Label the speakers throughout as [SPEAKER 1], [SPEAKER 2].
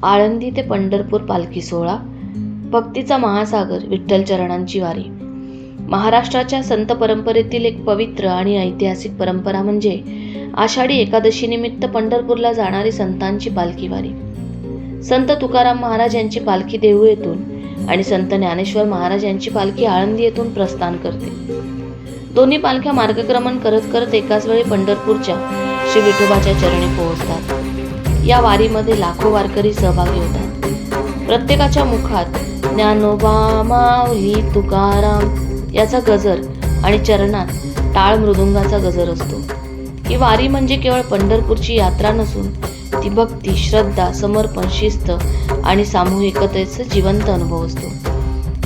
[SPEAKER 1] आळंदी ते पंढरपूर पालखी सोहळा, भक्तीचा महासागर विठ्ठल चरणांची वारी. महाराष्ट्राच्या संत परंपरेतील एक पवित्र आणि ऐतिहासिक परंपरा म्हणजे आषाढी एकादशी निमित्त पंढरपूरला जाणारी संतांची पालखी वारी. संत तुकाराम महाराज यांची पालखी देहू येथून आणि संत ज्ञानेश्वर महाराज यांची पालखी आळंदी येथून प्रस्थान करते. दोन्ही पालख्या मार्गक्रमण करत करत एकाच वेळी पंढरपूरच्या श्री विठोबाच्या चरणी पोहोचतात. या वारीमध्ये लाखो वारकरी सहभागी होतात. प्रत्येकाच्या मुखात ज्ञानोबा माऊली तुकाराम याचा गजर आणि चरणात टाळ मृदुंगाचा गजर असतो. ही वारी म्हणजे केवळ पंढरपूरची यात्रा नसून ती भक्ती, श्रद्धा, समर्पण, शिस्त आणि सामूहिकतेचा जिवंत अनुभव असतो.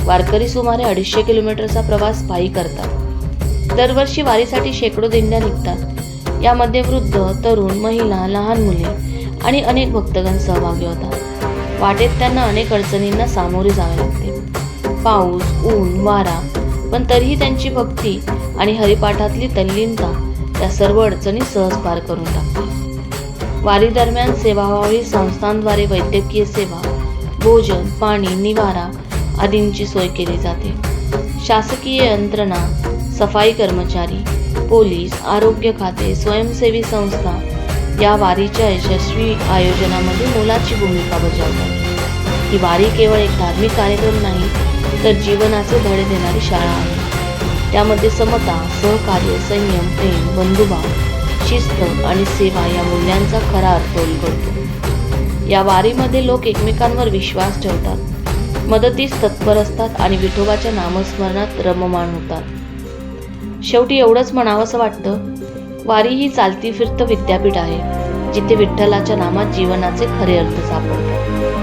[SPEAKER 1] वारकरी सुमारे 250 किलोमीटरचा प्रवास पायी करतात. दरवर्षी वारीसाठी शेकडो दिंड्या निघतात. यामध्ये वृद्ध, तरुण, महिला, लहान मुले आणि अनेक भक्तगण सहभागी होतात. वाटेत त्यांना अनेक अडचणींना सामोरे जावे लागते. पाऊस, ऊन, वारा, पण तरीही त्यांची भक्ती आणि हरिपाठातली तल्लीनता या सर्व अडचणी सहज पार करून टाकते. वारी दरम्यान सेवाभावी संस्थांद्वारे वैद्यकीय सेवा, भोजन, पाणी, निवारा आदींची सोय केली जाते. शासकीय यंत्रणा, सफाई कर्मचारी, पोलीस, आरोग्य खाते, स्वयंसेवी संस्था या वारीच्या यशस्वी आयोजनामध्ये मोलाची भूमिका बजावतात. ही वारी केवळ एक धार्मिक कार्यक्रम नाही, तर जीवनाचे धडे देणारी शाळा आहे. त्यामध्ये समता, सहकार्य, संयम, प्रेम, बंधुभाव, शिस्त आणि सेवा या मूल्यांचा खरा अर्थ उलगडतो. या वारीमध्ये लोक एकमेकांवर विश्वास ठेवतात, मदतीस तत्पर असतात आणि विठोबाच्या नामस्मरणात रममाण होतात. शेवटी एवढंच म्हणावंसं वाटतं, वारी ही चालती फिरतं विद्यापीठ आहे, जिथे विठ्ठलाच्या नामात जीवनाचे खरे अर्थ सापडतात.